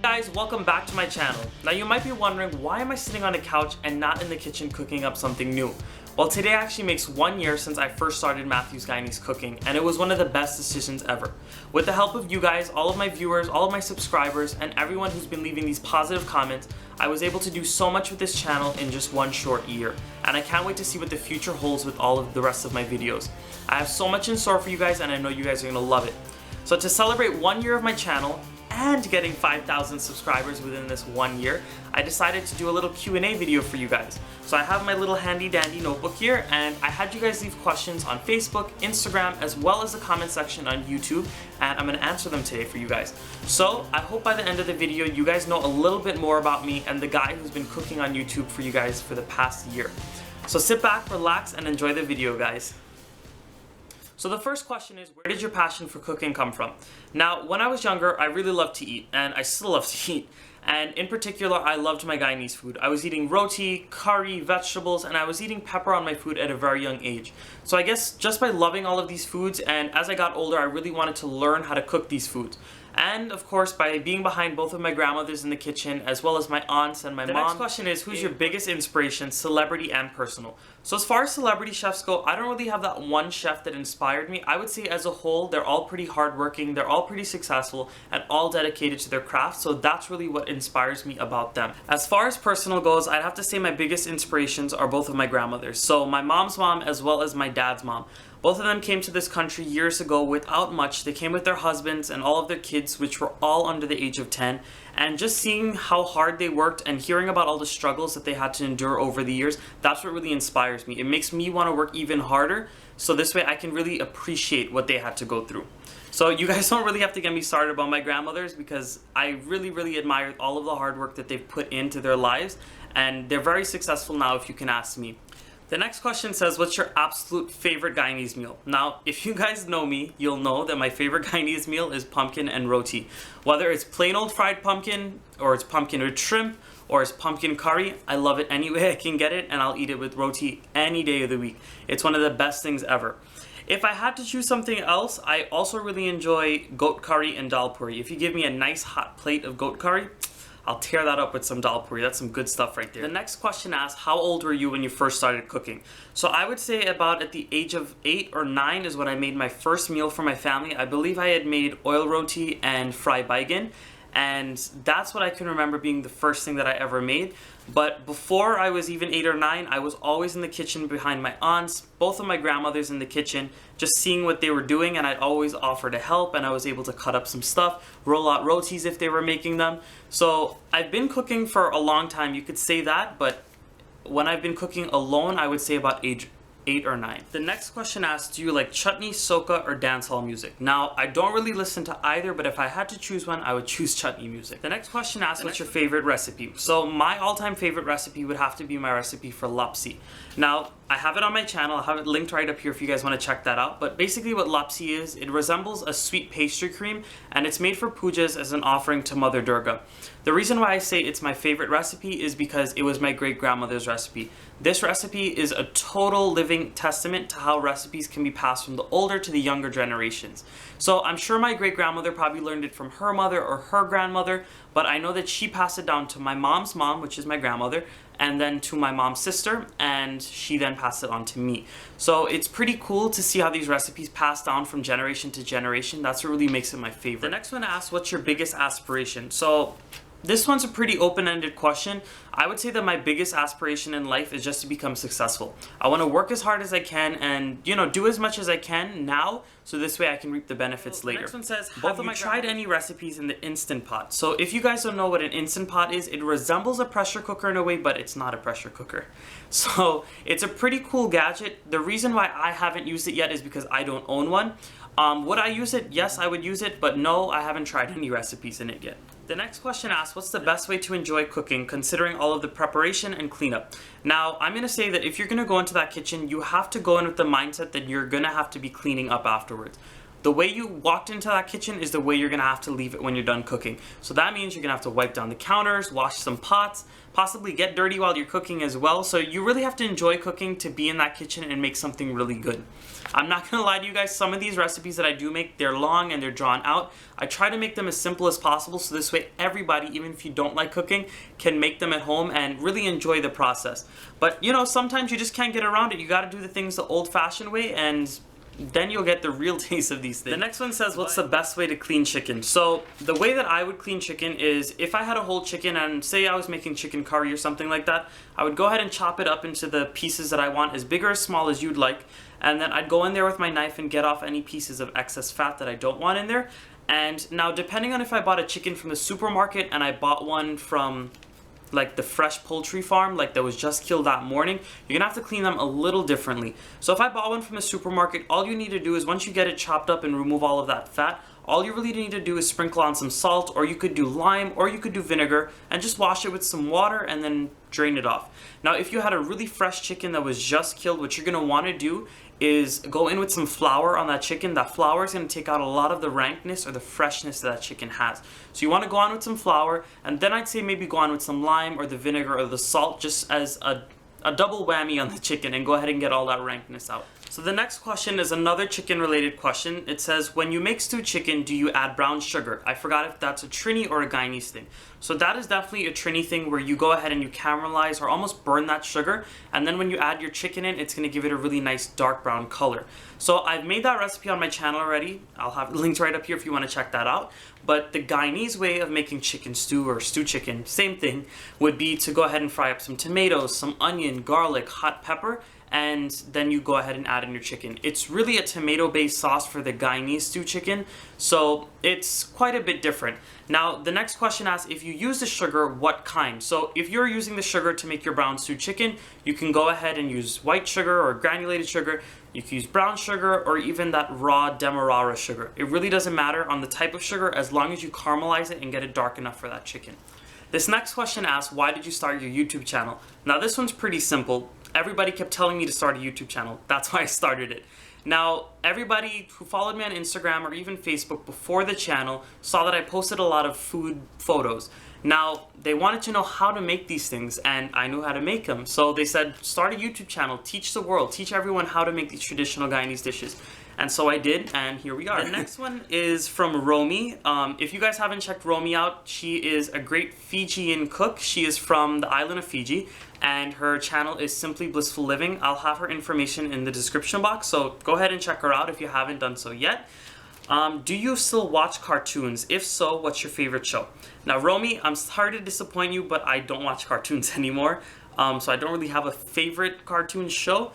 Guys, welcome back to my channel. Now you might be wondering, why am I sitting on a couch and not in the kitchen cooking up something new? Well, today actually makes 1 year since I first started Matthew's Guyanese Cooking, and it was one of the best decisions ever. With the help of you guys, all of my viewers, all of my subscribers, and everyone who's been leaving these positive comments, I was able to do so much with this channel in just 1 short year. And I can't wait to see what the future holds with all of the rest of my videos. I have so much in store for you guys, and I know you guys are gonna love it. So to celebrate 1 year of my channel, and getting 5,000 subscribers within this 1 year, I decided to do a little Q&A video for you guys. So I have my little handy dandy notebook here, and I had you guys leave questions on Facebook, Instagram, as well as the comment section on YouTube, and I'm gonna answer them today for you guys. So I hope by the end of the video you guys know a little bit more about me and the guy who's been cooking on YouTube for you guys for the past year. So sit back, relax, and enjoy the video, guys. So the first question is, where did your passion for cooking come from? Now, when I was younger, I really loved to eat, and I still love to eat. And in particular, I loved my Guyanese food. I was eating roti, curry, vegetables, and I was eating pepper on my food at a very young age. So I guess just by loving all of these foods, and as I got older, I really wanted to learn how to cook these foods. And of course, by being behind both of my grandmothers in the kitchen, as well as my aunts and my mom. The next question is, who's your biggest inspiration, celebrity and personal? So as far as celebrity chefs go, I don't really have that one chef that inspired me. I would say as a whole, they're all pretty hardworking, they're all pretty successful, and all dedicated to their craft, so that's really what inspires me about them. As far as personal goes, I'd have to say my biggest inspirations are both of my grandmothers. So my mom's mom as well as my dad's mom. Both of them came to this country years ago without much. They came with their husbands and all of their kids, which were all under the age of 10. And just seeing how hard they worked and hearing about all the struggles that they had to endure over the years, that's what really inspires me. It makes me want to work even harder, so this way I can really appreciate what they had to go through. So you guys don't really have to get me started about my grandmothers, because I really admire all of the hard work that they've put into their lives, and they're very successful now if you can ask me. The next question says, what's your absolute favorite Guyanese meal? Now, if you guys know me, you'll know that my favorite Guyanese meal is pumpkin and roti. Whether it's plain old fried pumpkin, or it's pumpkin with shrimp, or it's pumpkin curry, I love it any way I can get it, and I'll eat it with roti any day of the week. It's one of the best things ever. If I had to choose something else, I also really enjoy goat curry and dal puri. If you give me a nice hot plate of goat curry, I'll tear that up with some dal puri. That's some good stuff right there. The next question asks, how old were you when you first started cooking? So I would say about at the age of 8 or 9 is when I made my first meal for my family. I believe I had made oil roti and fried baigan, and that's what I can remember being the first thing that I ever made. But before I was even 8 or 9, I was always in the kitchen behind my aunts, both of my grandmothers in the kitchen, just seeing what they were doing, and I'd always offer to help, and I was able to cut up some stuff, roll out rotis if they were making them. So I've been cooking for a long time, you could say that, but when I've been cooking alone, I would say about age 8 or 9. The next question asks, do you like chutney, soca, or dancehall music? Now, I don't really listen to either, but if I had to choose one, I would choose chutney music. The next question asks, what's your favorite recipe? So my all-time favorite recipe would have to be my recipe for lapsi. Now, I have it on my channel. I have it linked right up here if you guys want to check that out. But basically what lapsi is, it resembles a sweet pastry cream, and it's made for pujas as an offering to Mother Durga. The reason why I say it's my favorite recipe is because it was my great-grandmother's recipe. This recipe is a total living testament to how recipes can be passed from the older to the younger generations. So I'm sure my great-grandmother probably learned it from her mother or her grandmother, but I know that she passed it down to my mom's mom, which is my grandmother, and then to my mom's sister, and she then passed it on to me. So it's pretty cool to see how these recipes pass down from generation to generation. That's what really makes it my favorite. The next one asks, what's your biggest aspiration? So this one's a pretty open-ended question. I would say that my biggest aspiration in life is just to become successful. I want to work as hard as I can and, do as much as I can now, so this way I can reap the benefits later. The next one says, have you tried any recipes in the Instant Pot? So if you guys don't know what an Instant Pot is, it resembles a pressure cooker in a way, but it's not a pressure cooker. So it's a pretty cool gadget. The reason why I haven't used it yet is because I don't own one. Would I use it? Yes, I would use it, but no, I haven't tried any recipes in it yet. The next question asks, what's the best way to enjoy cooking considering all of the preparation and cleanup? Now, I'm going to say that if you're going to go into that kitchen, you have to go in with the mindset that you're going to have to be cleaning up afterwards. the way you walked into that kitchen is the way you're gonna have to leave it when you're done cooking. So that means you're gonna have to wipe down the counters, wash some pots, possibly get dirty while you're cooking as well. So you really have to enjoy cooking to be in that kitchen and make something really good. I'm not gonna lie to you guys, some of these recipes that I do make, they're long and they're drawn out. I try to make them as simple as possible so this way everybody, even if you don't like cooking, can make them at home and really enjoy the process. But you know, sometimes you just can't get around it. You gotta do the things the old-fashioned way, and then you'll get the real taste of these things. The next one says, what's the best way to clean chicken? So the way that I would clean chicken is, if I had a whole chicken and say I was making chicken curry or something like that, I would go ahead and chop it up into the pieces that I want, as big or as small as you'd like, and then I'd go in there with my knife and get off any pieces of excess fat that I don't want in there. And now, depending on if I bought a chicken from the supermarket and I bought one from like the fresh poultry farm, like that was just killed that morning, you're gonna have to clean them a little differently. So if I bought one from the supermarket, all you need to do is, once you get it chopped up and remove all of that fat, all you really need to do is sprinkle on some salt, or you could do lime, or you could do vinegar, and just wash it with some water and then drain it off. Now, if you had a really fresh chicken that was just killed, what you're gonna wanna do is go in with some flour on that chicken. That flour is going to take out a lot of the rankness or the freshness that chicken has. So you want to go on with some flour, and then I'd say maybe go on with some lime or the vinegar or the salt, just as a double whammy on the chicken, and go ahead and get all that rankness out. So the next question is another chicken related question. It says, when you make stewed chicken, do you add brown sugar? I forgot if that's a Trini or a Guyanese thing. So that is definitely a Trini thing, where you go ahead and you caramelize or almost burn that sugar, and then when you add your chicken in, it's going to give it a really nice dark brown color. So I've made that recipe on my channel already. I'll have the links right up here if you want to check that out. But the Guyanese way of making chicken stew or stew chicken, same thing, would be to go ahead and fry up some tomatoes, some onion, garlic, hot pepper, and then you go ahead and add in your chicken. It's really a tomato-based sauce for the Guyanese stew chicken, so it's quite a bit different. Now, the next question asks, if you use the sugar, what kind? So if you're using the sugar to make your brown stew chicken, you can go ahead and use white sugar or granulated sugar. You can use brown sugar or even that raw demerara sugar. It really doesn't matter on the type of sugar, as long as you caramelize it and get it dark enough for that chicken. This next question asks, why did you start your YouTube channel? Now, this one's pretty simple. Everybody kept telling me to start a YouTube channel. That's why I started it. Now, everybody who followed me on Instagram or even Facebook before the channel saw that I posted a lot of food photos. Now, they wanted to know how to make these things, and I knew how to make them. So they said, start a YouTube channel, teach the world, teach everyone how to make these traditional Guyanese dishes. And so I did, and here we are. The next one is from Romi. If you guys haven't checked Romi out, she is a great Fijian cook. She is from the island of Fiji, and her channel is Simply Blissful Living. I'll have her information in the description box, so go ahead and check her out if you haven't done so yet. Do you still watch cartoons? If so, what's your favorite show? Now, Romi, I'm sorry to disappoint you, but I don't watch cartoons anymore, so I don't really have a favorite cartoon show.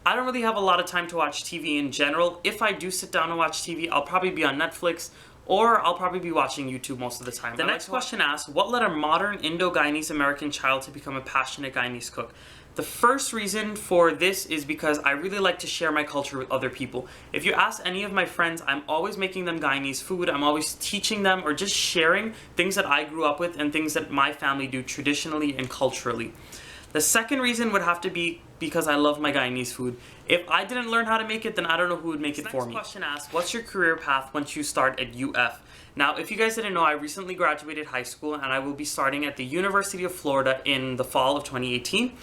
I don't really have a lot of time to watch TV in general. If I do sit down and watch TV, I'll probably be on Netflix, or I'll probably be watching YouTube most of the time. The next question asks, what led a modern Indo-Guyanese American child to become a passionate Guyanese cook? The first reason for this is because I really like to share my culture with other people. If you ask any of my friends, I'm always making them Guyanese food. I'm always teaching them or just sharing things that I grew up with and things that my family do traditionally and culturally. The second reason would have to be because I love my Guyanese food. If I didn't learn how to make it, then I don't know who would make it for me. Next question asks, what's your career path once you start at UF? Now, if you guys didn't know, I recently graduated high school, and I will be starting at the University of Florida in the fall of 2018.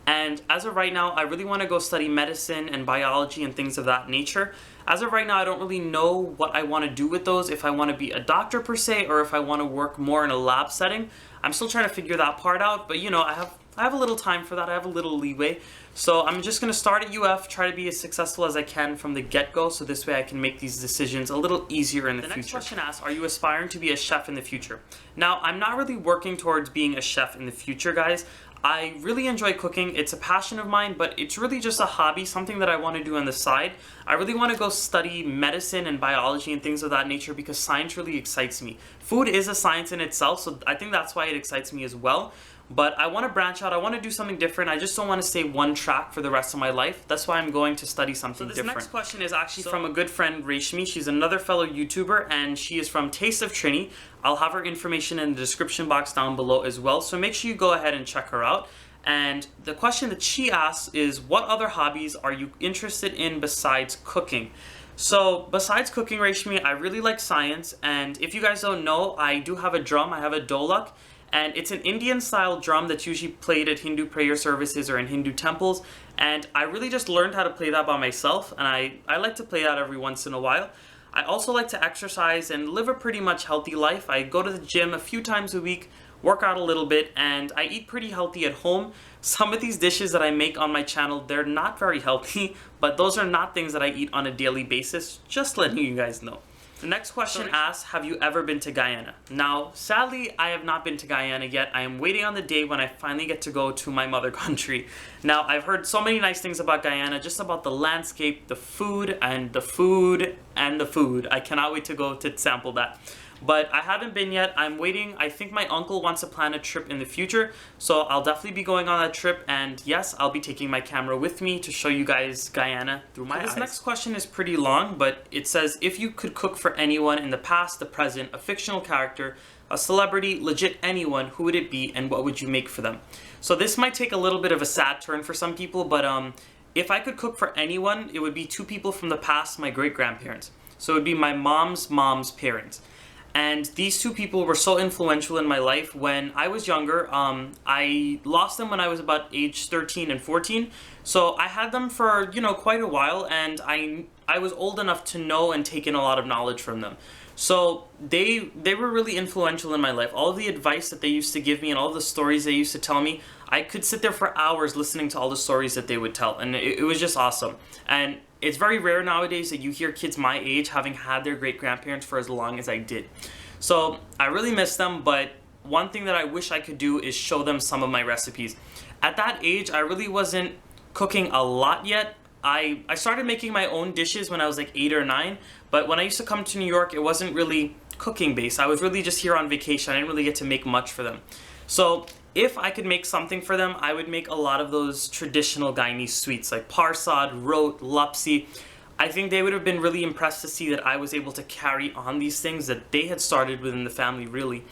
And as of right now, I really want to go study medicine and biology and things of that nature. As of right now, I don't really know what I want to do with those, if I want to be a doctor per se, or if I want to work more in a lab setting. I'm still trying to figure that part out, but you know, I have a little time for that. I have a little leeway. So I'm just going to start at UF, try to be as successful as I can from the get-go, so this way I can make these decisions a little easier in the future. The next question asks, are you aspiring to be a chef in the future? Now, I'm not really working towards being a chef in the future, guys. I really enjoy cooking. It's a passion of mine, but it's really just a hobby, something that I want to do on the side. I really want to go study medicine and biology and things of that nature because science really excites me. Food is a science in itself, so I think that's why it excites me as well. But I want to branch out. I want to do something different. I just don't want to stay one track for the rest of my life. That's why I'm going to study something different. So this next question is actually from a good friend, Reshmi. She's another fellow YouTuber, and she is from Taste of Trini. I'll have her information in the description box down below as well. So make sure you go ahead and check her out. And the question that she asks is, what other hobbies are you interested in besides cooking? So besides cooking, Reshmi, I really like science, and if you guys don't know, I do have a drum. I have a dholak, and it's an Indian style drum that's usually played at Hindu prayer services or in Hindu temples, and I really just learned how to play that by myself, and I like to play that every once in a while. I also like to exercise and live a pretty much healthy life. I go to the gym a few times a week, work out a little bit, and I eat pretty healthy at home. Some of these dishes that I make on my channel, they're not very healthy, but those are not things that I eat on a daily basis, just letting you guys know. The next question asks, have you ever been to Guyana? Now, sadly, I have not been to Guyana yet. I am waiting on the day when I finally get to go to my mother country. Now, I've heard so many nice things about Guyana, just about the landscape, the food, and the food, and the food. I cannot wait to go to sample that. But I haven't been yet. I'm waiting. I think my uncle wants to plan a trip in the future, so I'll definitely be going on that trip, and yes, I'll be taking my camera with me to show you guys Guyana through my eyes. This next question is pretty long, but it says, if you could cook for anyone in the past, the present, a fictional character, a celebrity, legit anyone, who would it be, and what would you make for them? So this might take a little bit of a sad turn for some people, but if I could cook for anyone, it would be two people from the past, my great-grandparents. So it would be my mom's parents. And these two people were so influential in my life. When I was younger, I lost them when I was about age 13 and 14. So I had them for, quite a while, and I was old enough to know and take in a lot of knowledge from them. So they were really influential in my life. All of the advice that they used to give me and all the stories they used to tell me, I could sit there for hours listening to all the stories that they would tell, and it was just awesome. And it's very rare nowadays that you hear kids my age having had their great-grandparents for as long as I did. So I really miss them, but one thing that I wish I could do is show them some of my recipes. At that age, I really wasn't cooking a lot yet. I started making my own dishes when I was like 8 or 9, but when I used to come to New York, it wasn't really cooking based. I was really just here on vacation. I didn't really get to make much for them. So if I could make something for them, I would make a lot of those traditional Guyanese sweets like parsad, rot, lapsi. I think they would have been really impressed to see that I was able to carry on these things that they had started within the family, really.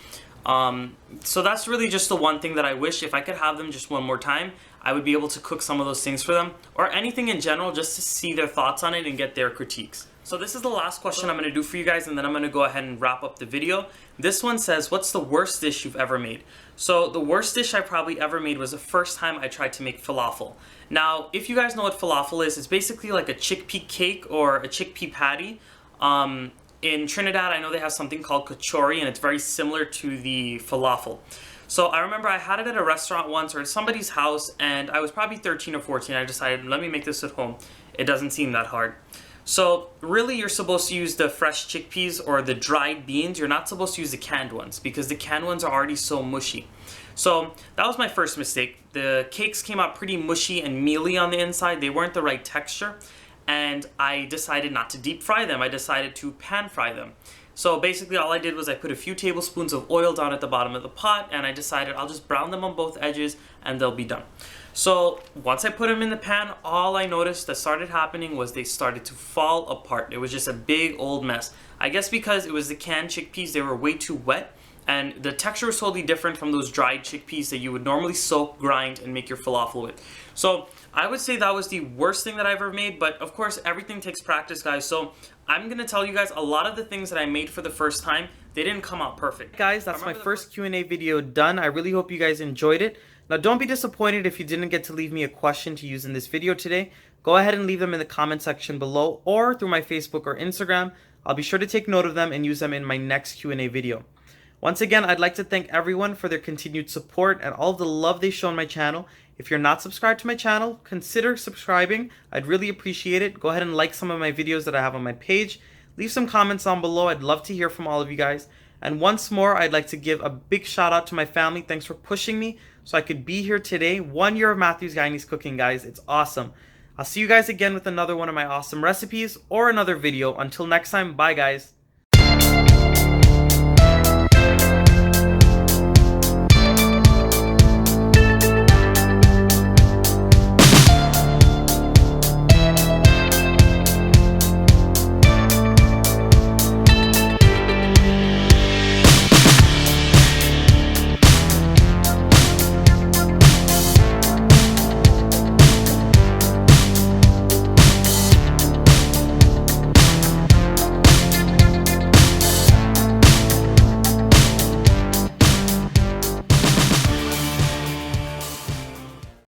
So that's really just the one thing that I wish, if I could have them just one more time, I would be able to cook some of those things for them, or anything in general, just to see their thoughts on it and get their critiques. So this is the last question I'm going to do for you guys, and then I'm going to go ahead and wrap up the video. This one says, what's the worst dish you've ever made? So the worst dish I probably ever made was the first time I tried to make falafel. Now, if you guys know what falafel is, it's basically like a chickpea cake or a chickpea patty. In Trinidad, I know they have something called kachori, and it's very similar to the falafel. So I remember I had it at a restaurant once, or at somebody's house, and I was probably 13 or 14. I decided, let me make this at home. It doesn't seem that hard. So really, you're supposed to use the fresh chickpeas or the dried beans. You're not supposed to use the canned ones, because the canned ones are already so mushy. So that was my first mistake. The cakes came out pretty mushy and mealy on the inside. They weren't the right texture, and I decided not to deep fry them. I decided to pan fry them. So basically all I did was I put a few tablespoons of oil down at the bottom of the pot, and I decided I'll just brown them on both edges and they'll be done. So once I put them in the pan, all I noticed that started happening was they started to fall apart. It was just a big old mess. I guess because it was the canned chickpeas, they were way too wet, and the texture was totally different from those dried chickpeas that you would normally soak, grind, and make your falafel with. So I would say that was the worst thing that I've ever made, but of course everything takes practice, guys. So I'm gonna tell you guys, a lot of the things that I made for the first time, they didn't come out perfect. Guys, that's my first Q&A video done. I really hope you guys enjoyed it. Now don't be disappointed if you didn't get to leave me a question to use in this video today. Go ahead and leave them in the comment section below or through my Facebook or Instagram. I'll be sure to take note of them and use them in my next Q&A video. Once again, I'd like to thank everyone for their continued support and all of the love they show on my channel. If you're not subscribed to my channel, consider subscribing. I'd really appreciate it. Go ahead and like some of my videos that I have on my page. Leave some comments down below. I'd love to hear from all of you guys. And once more, I'd like to give a big shout out to my family. Thanks for pushing me so I could be here today. 1 year of Matthew's Guyanese cooking, guys. It's awesome. I'll see you guys again with another one of my awesome recipes or another video. Until next time, bye guys.